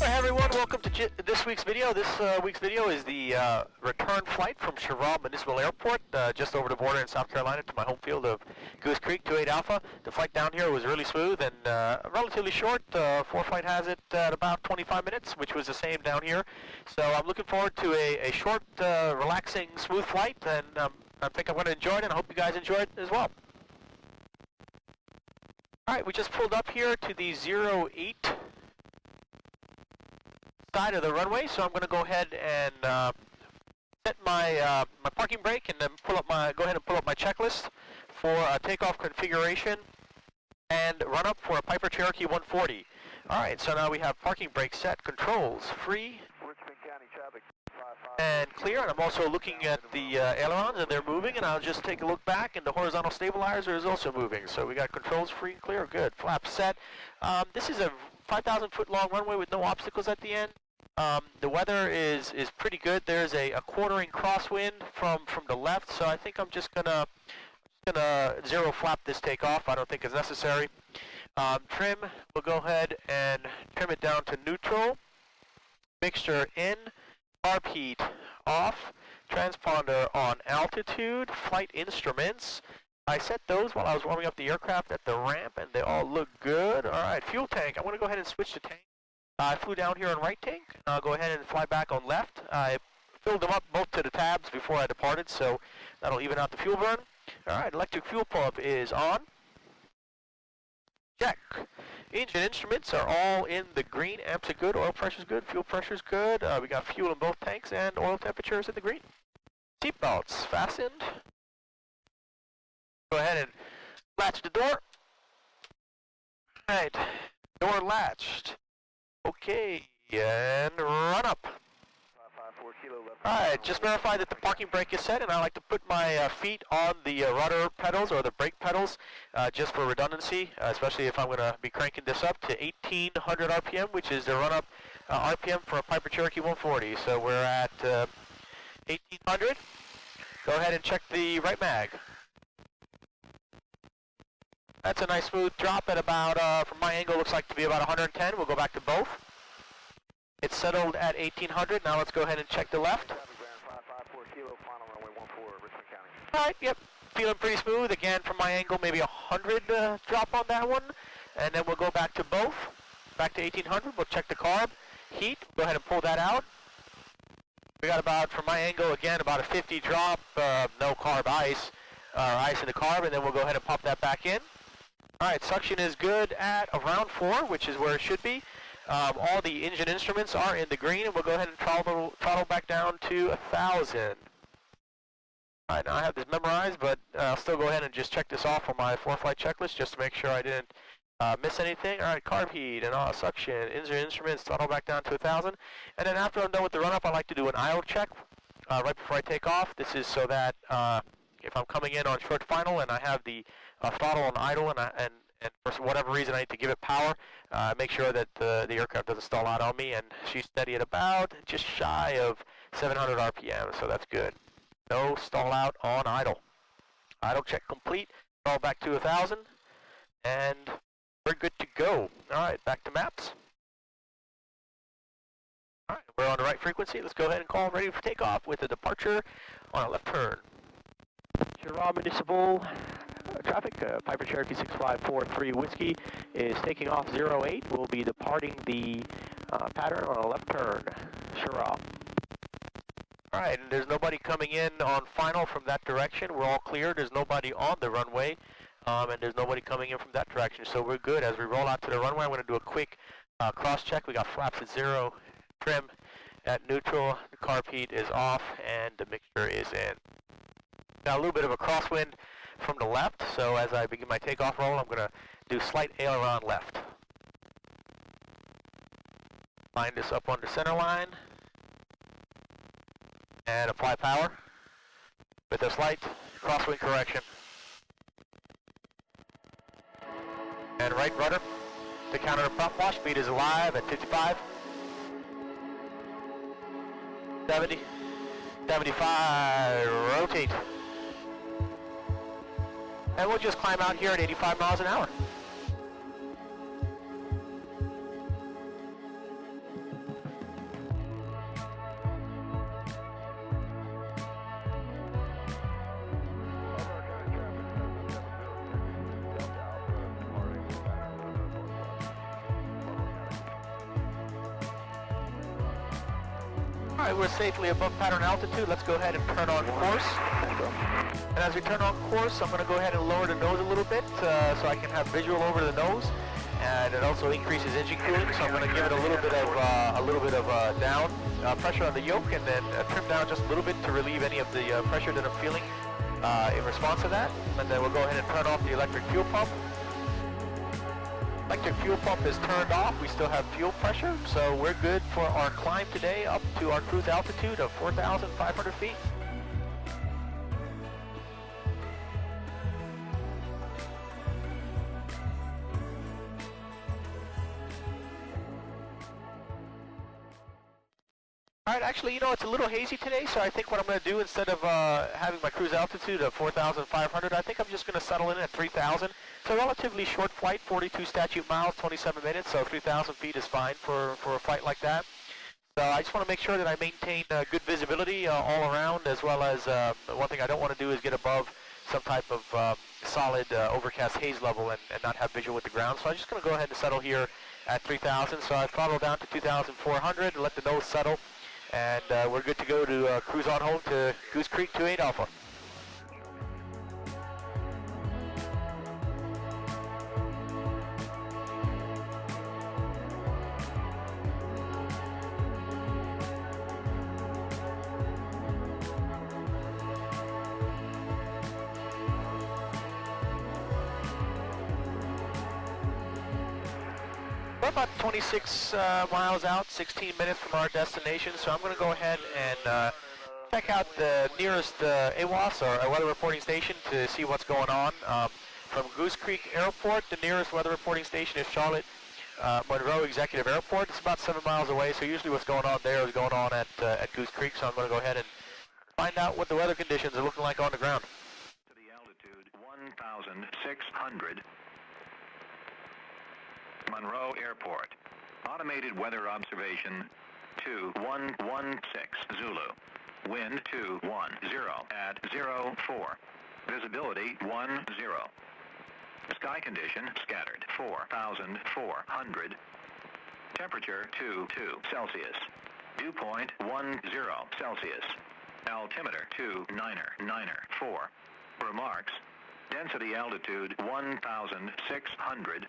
Hey everyone, welcome to this week's video. This week's video is the return flight from Runup Municipal Airport, just over the border in South Carolina to my home field of Goose Creek 28 Alpha. The flight down here was really smooth and relatively short. Foreflight has it at about 25 minutes, which was the same down here. So I'm looking forward to a short, relaxing, smooth flight, and I think I'm going to enjoy it, and I hope you guys enjoy it as well. Alright, we just pulled up here to the 08 side of the runway, so I'm going to go ahead and set my my parking brake, and then go ahead and pull up my checklist for takeoff configuration and run up for a Piper Cherokee 140. All right, so now we have parking brake set, controls free and clear, and I'm also looking at the ailerons, and they're moving, and I'll just take a look back, and the horizontal stabilizer is also moving. So we got controls free and clear, good. Flaps set. This is a 5,000 foot long runway with no obstacles at the end. The weather is pretty good. There's a quartering crosswind from the left, so I think I'm just gonna zero flap this takeoff. I don't think it's necessary. Trim, we'll go ahead and trim it down to neutral. Mixture in, carb heat off, transponder on altitude, flight instruments. I set those while I was warming up the aircraft at the ramp, and they all look good. All right, fuel tank. I want to go ahead and switch to tank. I flew down here on right tank. I'll go ahead and fly back on left. I filled them up both to the tabs before I departed, so that'll even out the fuel burn. All right, electric fuel pump is on. Check. Engine instruments are all in the green. Amps are good. Oil pressure's good. Fuel pressure's good. We got fuel in both tanks, and oil temperature is in the green. Seat belts fastened. Go ahead and latch the door. All right, door latched. Okay, and run up. Alright, just verify that the parking brake is set, and I like to put my feet on the rudder pedals or the brake pedals just for redundancy, especially if I'm going to be cranking this up to 1800 RPM, which is the run-up RPM for a Piper Cherokee 140. So we're at 1800. Go ahead and check the right mag. That's a nice smooth drop at about, from my angle, looks like to be about 110. We'll go back to both. It's settled at 1800. Now let's go ahead and check the left. Alright, yep, feeling pretty smooth. Again, from my angle, maybe 100 drop on that one. And then we'll go back to both. Back to 1800. We'll check the carb. Heat, go ahead and pull that out. We got about, from my angle, again, about a 50 drop, no carb ice, ice in the carb, and then we'll go ahead and pop that back in. Alright, suction is good at around 4, which is where it should be. All the engine instruments are in the green, and we'll go ahead and throttle back down to 1,000. Alright, now I have this memorized, but I'll still go ahead and just check this off on my Foreflight checklist just to make sure I didn't miss anything. Alright, carb heat and all suction, engine instruments, throttle back down to 1,000. And then after I'm done with the run-up, I like to do an idle check right before I take off. This is so that if I'm coming in on short final and I have the throttle on idle and for whatever reason I need to give it power, make sure that the aircraft doesn't stall out on me, and she's steady at about just shy of 700 RPM, so that's good. No stall out on idle. Idle check complete, throttle back to 1,000, and we're good to go. Alright, back to maps. Alright, we're on the right frequency. Let's go ahead and call ready for takeoff with a departure on a left turn. Runup Municipal traffic, Piper Cherokee 6543 Whiskey is taking off 08. We'll be departing the pattern on a left turn. Runup. Alright, and there's nobody coming in on final from that direction. We're all clear. There's nobody on the runway, and there's nobody coming in from that direction. So we're good. As we roll out to the runway, I'm going to do a quick cross check. We got flaps at 0, trim at neutral, the carb heat is off, and the mixture is in. Now a little bit of a crosswind from the left, so as I begin my takeoff roll, I'm going to do slight aileron left. Line this up on the center line, and apply power with a slight crosswind correction. And right rudder to counter the prop wash. Speed is alive at 55. 70. 75. Rotate. And we'll just climb out here at 85 miles an hour. Alright, we're safely above pattern altitude. Let's go ahead and turn on course. And as we turn on course, I'm going to go ahead and lower the nose a little bit so I can have visual over the nose. And it also increases engine cooling, so I'm going to give it a little bit of down pressure on the yoke, and then trim down just a little bit to relieve any of the pressure that I'm feeling in response to that. And then we'll go ahead and turn off the electric fuel pump. Electric fuel pump is turned off. We still have fuel pressure, so we're good for our climb today up to our cruise altitude of 4,500 feet. Alright, actually, you know, it's a little hazy today, so I think what I'm going to do, instead of having my cruise altitude of 4,500, I think I'm just going to settle in at 3,000. It's a relatively short flight, 42 statute miles, 27 minutes, so 3,000 feet is fine for a flight like that. So I just want to make sure that I maintain good visibility all around, as well as one thing I don't want to do is get above some type of solid overcast haze level and not have visual with the ground. So I'm just going to go ahead and settle here at 3,000. So I throttle down to 2,400 and let the nose settle. And we're good to go to cruise on home to Goose Creek 28 Alpha. We're about 26 miles out, 16 minutes from our destination, so I'm going to go ahead and check out the nearest AWOS, or weather reporting station, to see what's going on. From Goose Creek Airport, the nearest weather reporting station is Charlotte Monroe Executive Airport. It's about 7 miles away, so usually what's going on there is going on at Goose Creek, so I'm going to go ahead and find out what the weather conditions are looking like on the ground. To the altitude 1,600. Monroe Airport. Automated weather observation 2116 Zulu. Wind 210 at 04. Visibility 10. Sky condition scattered 4,400. Temperature 22 Celsius. Dew point 10 Celsius. Altimeter 294. Remarks. Density altitude 1,600.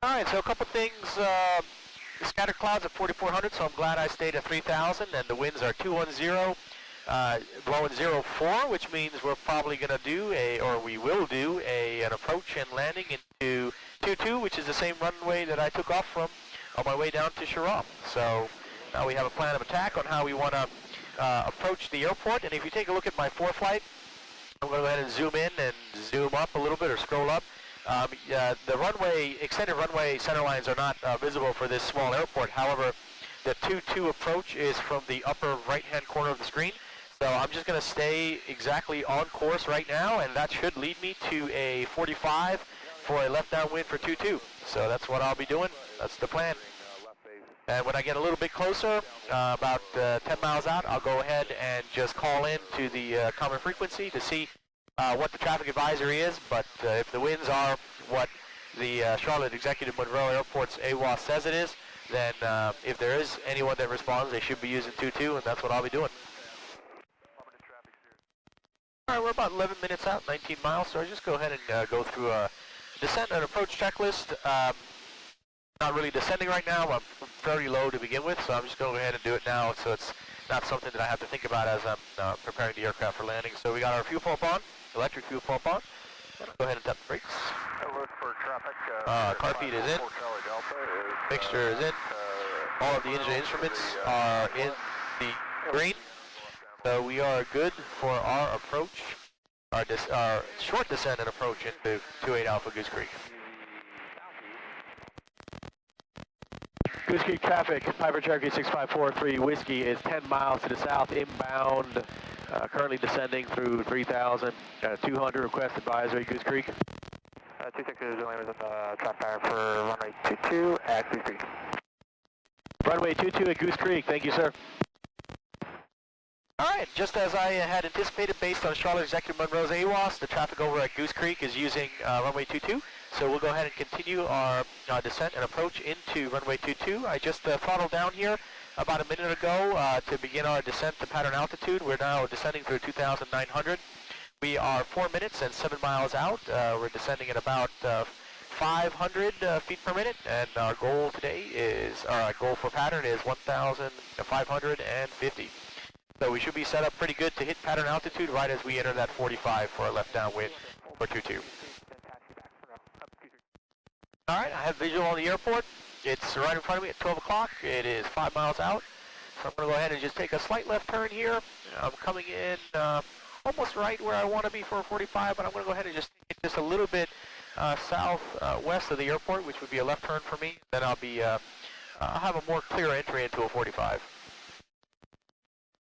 Alright, so a couple things. Scattered clouds at 4,400, so I'm glad I stayed at 3,000, and the winds are 210, blowing 04, which means we're probably going to do we will do an approach and landing into 22, which is the same runway that I took off from on my way down to Sharam. So now we have a plan of attack on how we want to approach the airport, and if you take a look at my Foreflight, I'm going to go ahead and zoom in and zoom up a little bit, or scroll up. The extended runway center lines are not visible for this small airport. However, the 22 approach is from the upper right-hand corner of the screen. So I'm just going to stay exactly on course right now, and that should lead me to a 45 for a left downwind for 22. So that's what I'll be doing. That's the plan. And when I get a little bit closer, about 10 miles out, I'll go ahead and just call in to the common frequency to see what the traffic advisory is, but if the winds are what the Charlotte Executive Monroe Airport's AWOS says it is, then if there is anyone that responds, they should be using 22, and that's what I'll be doing. Alright, we're about 11 minutes out, 19 miles, so I'll just go ahead and go through a descent and approach checklist. Not really descending right now, I'm very low to begin with, so I'm just going to go ahead and do it now, so it's not something that I have to think about as I'm preparing the aircraft for landing. So we got our fuel pump on. Electric fuel pump on. Go ahead and tap the brakes. Look for traffic. Car feed is in. Mixture is in. All of the engine instruments are in the green. So we are good for our approach, our short descent and approach into 28 Alpha Goose Creek. Goose Creek traffic, Piper Cherokee 6543 Whiskey is 10 miles to the south inbound. Currently descending through 3,200 request advisory, Goose Creek. 26 is on track pattern for runway 22 at Goose Creek. Runway 22 at Goose Creek, thank you, sir. Alright, just as I had anticipated based on Charlotte Executive Monroe's AWOS, the traffic over at Goose Creek is using runway 22. So we'll go ahead and continue our descent and approach into runway 22. I just throttled down here about a minute ago to begin our descent to pattern altitude. We're now descending through 2,900. We are 4 minutes and 7 miles out. We're descending at about 500 feet per minute, and our goal today is, our goal for pattern is 1,550. So we should be set up pretty good to hit pattern altitude right as we enter that 45 for our left downwind for 22. Alright, I have visual on the airport. It's right in front of me at 12 o'clock. It is 5 miles out. So I'm going to go ahead and just take a slight left turn here. I'm coming in almost right where I want to be for a 45, but I'm going to go ahead and just take it just a little bit southwest of the airport, which would be a left turn for me. Then I'll have a more clear entry into a 45.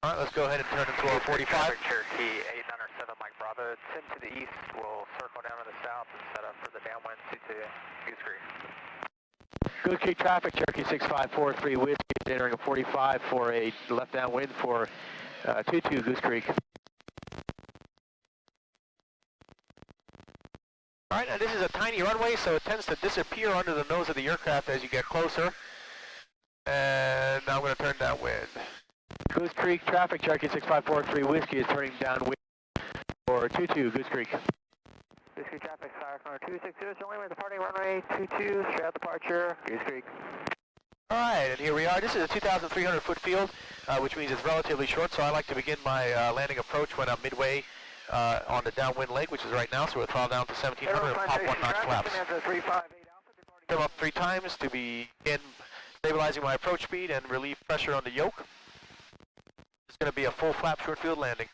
Alright, let's go ahead and turn into our 45. Piper Cherokee 897 Mike Bravo. 10 to the east. We'll circle down to the south and set up for the downwind to Goose Creek. Goose Creek traffic, Cherokee 6543 Whiskey is entering a 45 for a left downwind for 22 Goose Creek. Alright, now this is a tiny runway, so it tends to disappear under the nose of the aircraft as you get closer. And now I'm going to turn downwind. Goose Creek traffic, Cherokee 6543 Whiskey is turning downwind for 22 Goose Creek. Goose Creek traffic, Fire Corner 260, is only way departing runway 22, straight out departure, Goose Creek. Alright, and here we are. This is a 2,300 foot field, which means it's relatively short, so I like to begin my landing approach when I'm midway on the downwind leg, which is right now, so we'll throttle down to 1,700 and pop 1 notch flaps. Come up 3 times to begin stabilizing my approach speed and relieve pressure on the yoke. It's going to be a full flap short field landing.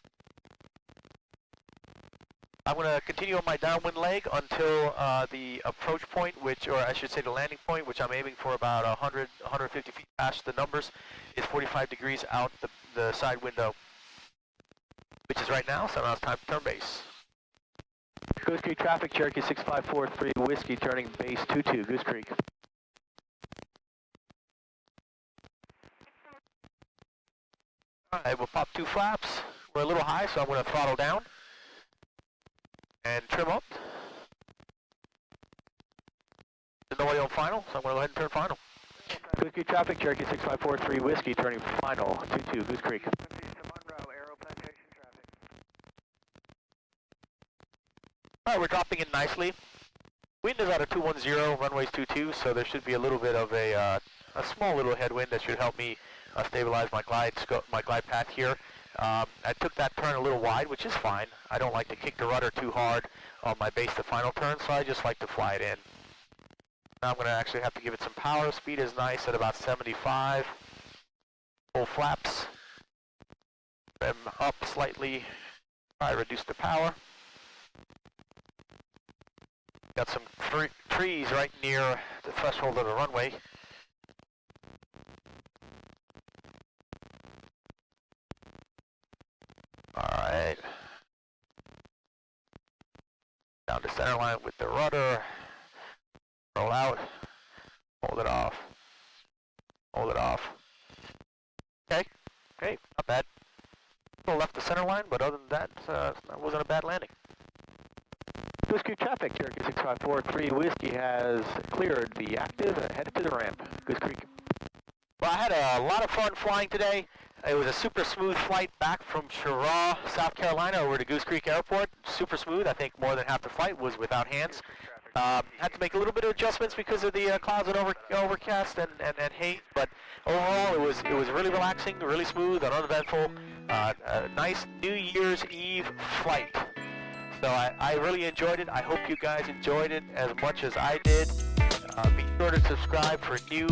I'm going to continue on my downwind leg until the approach point, or I should say the landing point, which I'm aiming for about 100, 150 feet past the numbers, is 45 degrees out the side window, which is right now, so now it's time to turn base. Goose Creek traffic, Cherokee 6543 Whiskey, turning base 22, Goose Creek. Alright, we'll pop 2 flaps. We're a little high, so I'm going to throttle down and trim up. There's no way on final, so I'm going to go ahead and turn final. Goose Creek traffic, Cherokee 6543 Whiskey, turning final, 22, Goose Creek. Alright, we're dropping in nicely. Wind is out of 210, runway's 22, so there should be a little bit of a small little headwind that should help me stabilize my glide path here. I took that turn a little wide, which is fine. I don't like to kick the rudder too hard on my base to final turn, so I just like to fly it in. Now I'm going to actually have to give it some power. Speed is nice at about 75. Full flaps. I'm up slightly. I reduce the power. Got some trees right near the threshold of the runway. Alright. Down to center line with the rudder. Roll out. Hold it off. Hold it off. Okay. Okay, not bad. A little left the center line, but other than that, that wasn't a bad landing. Goose Creek traffic, Cherokee 6543 Whiskey has cleared the active and headed to the ramp. Goose Creek. Well, I had a lot of fun flying today. It was a super smooth flight back from Cheraw, South Carolina over to Goose Creek Airport. Super smooth. I think more than half the flight was without hands. Had to make a little bit of adjustments because of the clouds and overcast and haze, but overall it was really relaxing, really smooth and uneventful. A nice New Year's Eve flight. So I really enjoyed it. I hope you guys enjoyed it as much as I did. Be sure to subscribe for new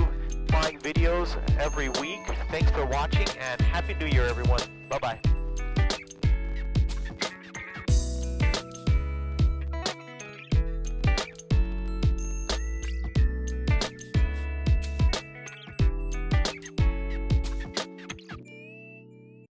flying videos every week. Thanks for watching and Happy New Year, everyone. Bye-bye.